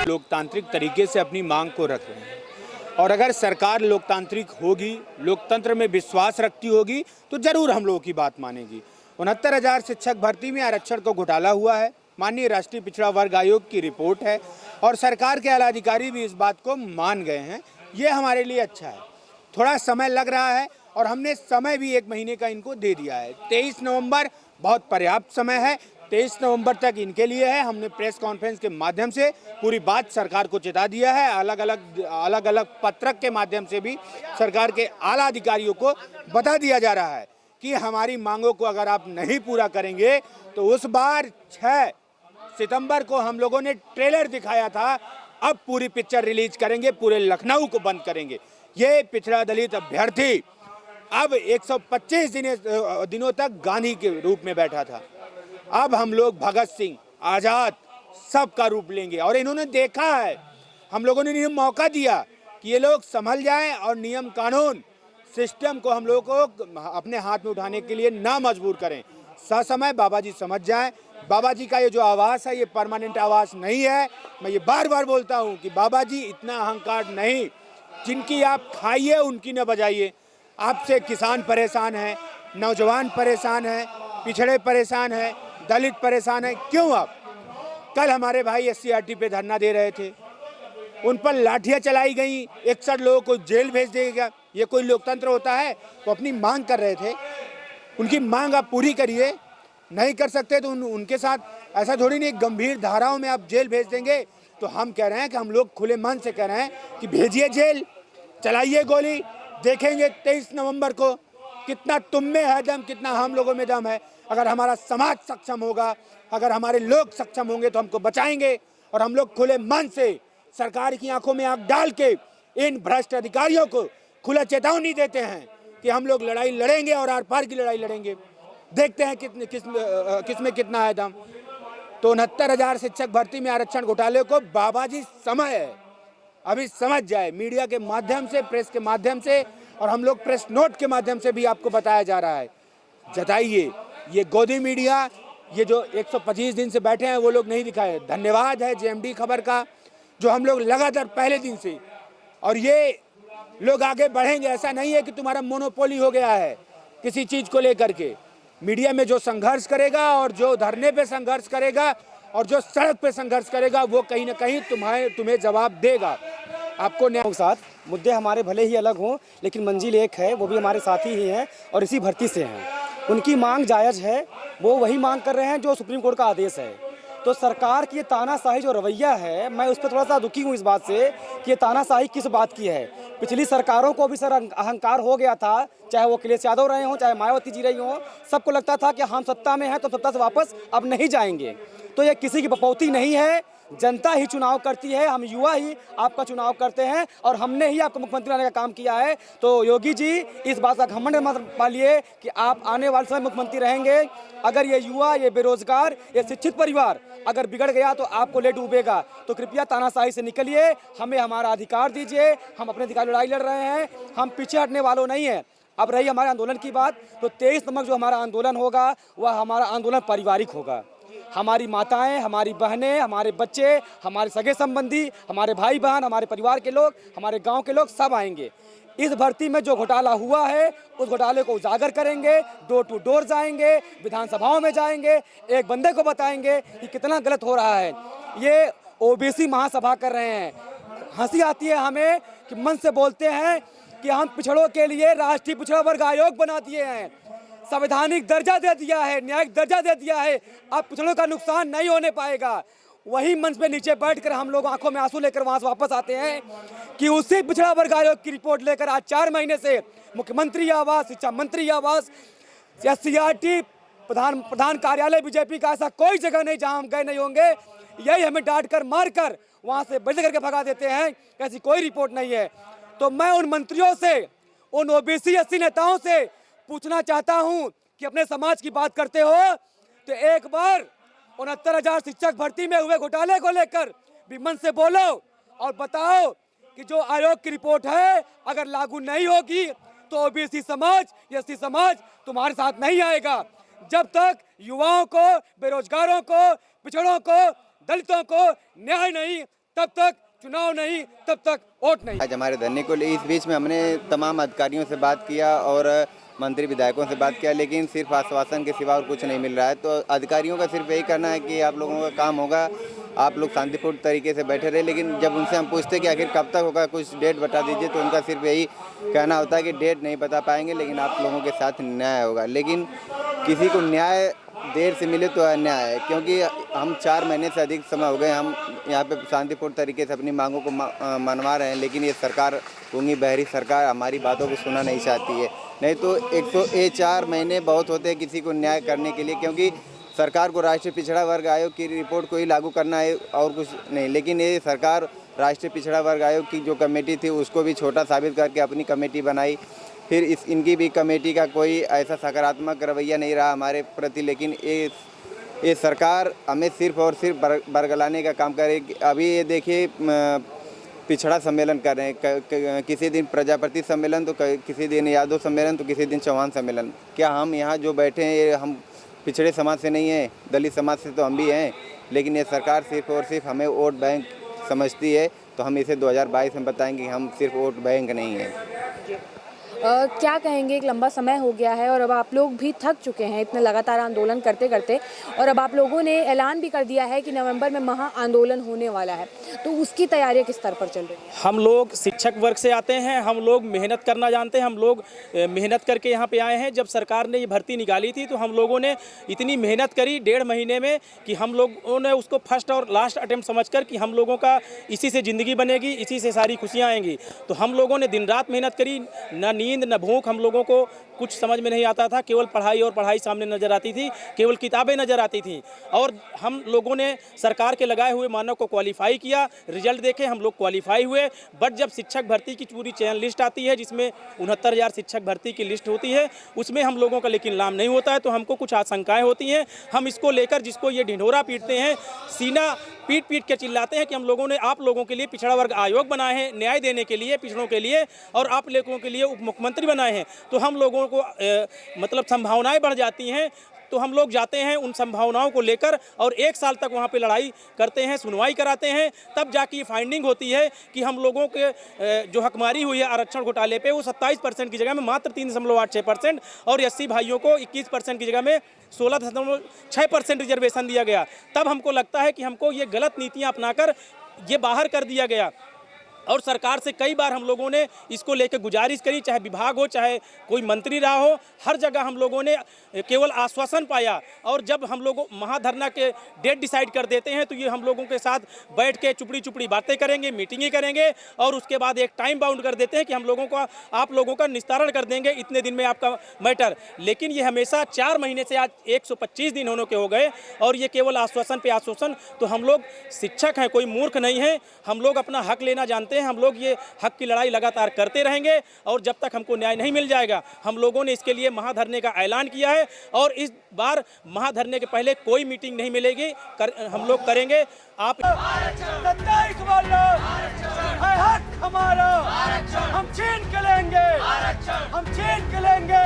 लोकतांत्रिक तरीके से अपनी मांग को रख रहे हैं। और अगर सरकार लोकतांत्रिक होगी, लोकतंत्र में विश्वास रखती होगी, तो जरूर हम लोगों की बात मानेगी। 69,000 शिक्षक भर्ती में आरक्षण को घोटाला हुआ है, माननीय राष्ट्रीय पिछड़ा वर्ग आयोग की रिपोर्ट है और सरकार के आला अधिकारी भी इस बात को मान गए हैं। ये हमारे लिए अच्छा है। थोड़ा समय लग रहा है और हमने समय भी 1 महीने का इनको दे दिया है। 23 नवंबर बहुत पर्याप्त समय है। 23 नवंबर तक इनके लिए है। हमने प्रेस कॉन्फ्रेंस के माध्यम से पूरी बात सरकार को चिता दिया है। अलग अलग पत्रक के माध्यम से भी सरकार के आला अधिकारियों को बता दिया जा रहा है कि हमारी मांगों को अगर आप नहीं पूरा करेंगे तो उस बार 6 सितंबर को हम लोगों ने ट्रेलर दिखाया था, अब पूरी पिक्चर रिलीज करेंगे, पूरे लखनऊ को बंद करेंगे। ये पिछड़ा दलित अभ्यर्थी अब 125 दिनों तक गांधी के रूप में बैठा था। अब हम लोग भगत सिंह, आज़ाद सबका रूप लेंगे और इन्होंने देखा है, हम लोगों ने इन्हें मौका दिया कि ये लोग संभल जाएं और नियम कानून सिस्टम को हम लोगों को अपने हाथ में उठाने के लिए ना मजबूर करें। ससमय बाबा जी समझ जाएं। बाबा जी का ये जो आवास है ये परमानेंट आवास नहीं है। मैं ये बार बार बोलता हूँ कि बाबा जी इतना अहंकार नहीं, जिनकी आप खाइए उनकी न बजाइए। आपसे किसान परेशान हैं, नौजवान परेशान हैं, पिछड़े परेशान हैं, दलित परेशान हैं। क्यों? आप कल हमारे भाई SCRT पे धरना दे रहे थे, उन पर लाठियां चलाई गई, 61 लोगों को जेल भेज देगा। ये कोई लोकतंत्र होता है? वो अपनी मांग कर रहे थे, उनकी मांग आप पूरी करिए। नहीं कर सकते तो उनके साथ ऐसा थोड़ी नहीं गंभीर धाराओं में आप जेल भेज देंगे। तो हम कह रहे हैं कि हम लोग खुले मन से कह रहे हैं कि भेजिए जेल, चलाइए गोली, देखेंगे 23 नवंबर को कितना तुम में है दम, कितना हम लोगों में दम है। अगर हमारा समाज सक्षम होगा, अगर हमारे लोग सक्षम होंगे तो हमको बचाएंगे। और हम लोग खुले मन से सरकार की आंखों में आंख डाल के इन भ्रष्ट अधिकारियों को खुला चेतावनी देते हैं कि हम लोग लड़ाई लड़ेंगे और आर पार की लड़ाई लड़ेंगे। देखते हैं किस में कितना है दम। तो 69,000 शिक्षक भर्ती में आरक्षण घोटाले को बाबा जी समय है, अभी समझ जाए। मीडिया के माध्यम से, प्रेस के माध्यम से और हम लोग प्रेस नोट के माध्यम से भी आपको बताया जा रहा है। जताइए। ये गोदी मीडिया, ये जो 125 दिन से बैठे हैं वो लोग नहीं दिखाए। धन्यवाद है JMD खबर का, जो हम लोग लगातार पहले दिन से, और ये लोग आगे बढ़ेंगे। ऐसा नहीं है कि तुम्हारा मोनोपोली हो गया है किसी चीज़ को लेकर के। मीडिया में जो संघर्ष करेगा और जो धरने पे संघर्ष करेगा और जो सड़क पे संघर्ष करेगा वो कहीं ना कहीं तुम्हें जवाब देगा। आपको न्याय साथ मुद्दे हमारे भले ही अलग हों, लेकिन मंजिल एक है, वो भी हमारे साथी ही हैं और इसी भर्ती से हैं। उनकी मांग जायज़ है, वो वही मांग कर रहे हैं जो सुप्रीम कोर्ट का आदेश है। तो सरकार की ये तानाशाही जो रवैया है, मैं उस पर थोड़ा सा दुखी हूँ इस बात से कि ये तानाशाही किस बात की है। पिछली सरकारों को भी सर अहंकार हो गया था, चाहे वो अखिलेश यादव रहे हों, चाहे मायावती जी रही हों, सबको लगता था कि हम सत्ता में हैं तो सत्ता से वापस अब नहीं जाएंगे। तो ये किसी की बपौती नहीं है, जनता ही चुनाव करती है, हम युवा ही आपका चुनाव करते हैं और हमने ही आपको मुख्यमंत्री बनाने का काम किया है। तो योगी जी इस बात का घमंड मत पालिए कि आप आने वाले समय मुख्यमंत्री रहेंगे। अगर ये युवा, ये बेरोजगार, ये शिक्षित परिवार अगर बिगड़ गया तो आपको ले डूबेगा। तो कृपया तानाशाही से निकलिए, हमें हमारा अधिकार दीजिए। हम अपने अधिकार लड़ाई लड़ रहे हैं, हम पीछे हटने वालों नहीं हैं। अब रही हमारे आंदोलन की बात, तो 23 नवंबर जो हमारा आंदोलन होगा वह हमारा आंदोलन पारिवारिक होगा। हमारी माताएं, हमारी बहनें, हमारे बच्चे, हमारे सगे संबंधी, हमारे भाई बहन, हमारे परिवार के लोग, हमारे गांव के लोग सब आएंगे। इस भर्ती में जो घोटाला हुआ है उस घोटाले को उजागर करेंगे, डोर टू डोर जाएंगे, विधानसभाओं में जाएंगे, एक बंदे को बताएंगे कि कितना गलत हो रहा है। ये OBC महासभा कर रहे हैं। हंसी आती है हमें कि मन से बोलते हैं कि हम पिछड़ों के लिए राष्ट्रीय पिछड़ा वर्ग आयोग बना दिए हैं, संवैधानिक दर्जा दे दिया है, न्यायिक दर्जा दे दिया है, अब पिछड़ों का नुकसान नहीं होने पाएगा। वही मंच पे नीचे बैठकर हम लोग आंखों में आंसू लेकर वहां से वापस आते हैं कि उसी पिछड़ा वर्ग आयोग की रिपोर्ट लेकर आज 4 महीने से मुख्यमंत्री आवास, शिक्षा मंत्री आवास, SCRT, प्रधान कार्यालय बीजेपी का ऐसा कोई जगह नहीं जहां हम गए नहीं होंगे। यही हमें डांट कर मार कर वहां से बदल करके भगा देते हैं, ऐसी कोई रिपोर्ट नहीं है। तो मैं उन मंत्रियों से, उन OBC SC नेताओं से पूछना चाहता हूं कि अपने समाज की बात करते हो तो एक बार 69,000 शिक्षक भर्ती में हुए घोटाले को लेकर भी मन से बोलो और बताओ कि जो आयोग की रिपोर्ट है अगर लागू नहीं होगी तो OBC समाज, SC समाज तुम्हारे साथ नहीं आएगा। जब तक युवाओं को, बेरोजगारों को, पिछड़ों को, दलितों को न्याय नहीं, तब तक चुनाव नहीं, तब तक वोट नहीं। आज हमारे धरने को इस बीच में हमने तमाम अधिकारियों से बात किया और मंत्री विधायकों से बात किया, लेकिन सिर्फ आश्वासन के सिवा और कुछ नहीं मिल रहा है। तो अधिकारियों का सिर्फ यही करना है कि आप लोगों का काम होगा, आप लोग शांतिपूर्ण तरीके से बैठे रहे। लेकिन जब उनसे हम पूछते कि आखिर कब तक होगा, कुछ डेट बता दीजिए, तो उनका सिर्फ यही कहना होता है कि डेट नहीं बता पाएंगे, लेकिन आप लोगों के साथ न्याय होगा। लेकिन किसी को न्याय देर से मिले तो अन्याय है, क्योंकि हम 4 महीने से अधिक समय हो गए हम यहाँ पे शांतिपूर्ण तरीके से अपनी मांगों को मनवा रहे हैं, लेकिन ये सरकार, गूंगी बहरी सरकार, हमारी बातों को सुनना नहीं चाहती है। नहीं तो 104 महीने बहुत होते हैं किसी को न्याय करने के लिए, क्योंकि सरकार को राष्ट्रीय पिछड़ा वर्ग आयोग की रिपोर्ट को ही लागू करना है और कुछ नहीं। लेकिन ये सरकार राष्ट्रीय पिछड़ा वर्ग आयोग की जो कमेटी थी उसको भी छोटा साबित करके अपनी कमेटी बनाई। फिर इनकी भी कमेटी का कोई ऐसा सकारात्मक रवैया नहीं रहा हमारे प्रति। लेकिन ये सरकार हमें सिर्फ और सिर्फ बरगलाने का काम करेगी। अभी ये देखिए पिछड़ा सम्मेलन कर रहे हैं, किसी दिन प्रजापति सम्मेलन तो किसी दिन यादव सम्मेलन तो किसी दिन चौहान सम्मेलन। क्या हम यहाँ जो बैठे हैं ये हम पिछड़े समाज से नहीं हैं, दलित समाज से तो हम भी हैं, लेकिन ये सरकार सिर्फ और सिर्फ हमें वोट बैंक समझती है। तो हम इसे 2022 में बताएंगे कि हम सिर्फ वोट बैंक नहीं हैं। क्या कहेंगे, एक लंबा समय हो गया है और अब आप लोग भी थक चुके हैं इतने लगातार आंदोलन करते करते, और अब आप लोगों ने ऐलान भी कर दिया है कि नवंबर में महा आंदोलन होने वाला है, तो उसकी तैयारियां किस स्तर पर चल रही है? हम लोग शिक्षक वर्ग से आते हैं, हम लोग मेहनत करना जानते हैं, हम लोग मेहनत करके यहाँ पे आए हैं। जब सरकार ने ये भर्ती निकाली थी तो हम लोगों ने इतनी मेहनत करी 1.5 महीने में कि हम लोगों ने उसको फर्स्ट और लास्ट अटेम्प्ट समझकर कि हम लोगों का इसी से ज़िंदगी बनेगी, इसी से सारी खुशियाँ आएंगी। तो हम लोगों ने दिन रात मेहनत करी, ना नींद न भूख, हम लोगों को कुछ समझ में नहीं आता था, केवल पढ़ाई और पढ़ाई सामने नज़र आती थी, केवल किताबें नज़र आती थी। और हम लोगों ने सरकार के लगाए हुए मानव को क्वालिफाई किया, रिजल्ट देखे, हम लोग क्वालिफाई हुए। बट जब शिक्षक भर्ती की पूरी चयन लिस्ट आती है जिसमें 69,000 शिक्षक भर्ती की लिस्ट होती है, उसमें हम लोगों का लेकिन नाम नहीं होता है, तो हमको कुछ आशंकाएँ होती हैं। हम इसको लेकर जिसको ये ढिंढोरा पीटते हैं, सीना पीट के चिल्लाते हैं कि हम लोगों ने आप लोगों के लिए पिछड़ा वर्ग आयोग बनाए हैं, न्याय देने के लिए पिछड़ों के लिए, और आप लोगों के लिए उप मुख्यमंत्री बनाए हैं। तो हम लोगों को मतलब संभावनाएं बढ़ जाती हैं, तो हम लोग जाते हैं उन संभावनाओं को लेकर और 1 साल तक वहाँ पे लड़ाई करते हैं, सुनवाई कराते हैं। तब जाके ये फाइंडिंग होती है कि हम लोगों के जो हकमारी हुई है आरक्षण घोटाले पे, वो 27% की जगह में मात्र 3.86% और 80 भाइयों को 21% की जगह में 16.6% रिजर्वेशन दिया गया। तब हमको लगता है कि हमको ये गलत नीतियाँ अपनाकर ये बाहर कर दिया गया। और सरकार से कई बार हम लोगों ने इसको लेकर गुजारिश करी, चाहे विभाग हो, चाहे कोई मंत्री रहा हो, हर जगह हम लोगों ने केवल आश्वासन पाया। और जब हम लोग महाधरना के डेट डिसाइड कर देते हैं तो ये हम लोगों के साथ बैठ के चुपड़ी बातें करेंगे, मीटिंगें करेंगे, और उसके बाद एक टाइम बाउंड कर देते हैं कि हम लोगों का, आप लोगों का निस्तारण कर देंगे इतने दिन में आपका मैटर। लेकिन ये हमेशा 4 महीने से आज 125 दिन होने के हो गए और ये केवल आश्वासन पे आश्वासन। तो हम लोग शिक्षक हैं, कोई मूर्ख नहीं है, हम लोग अपना हक लेना जानते हैं। हम लोग ये हक की लड़ाई लगातार करते रहेंगे और जब तक हमको न्याय नहीं मिल जाएगा, हम लोगों ने इसके लिए महाधरने का ऐलान किया है। और इस बार महाधरने के पहले कोई मीटिंग नहीं मिलेगी, हम लोग करेंगे। आप 27 वाला है हक हमारा, हम छीन के लेंगे, हम छीन के लेंगे।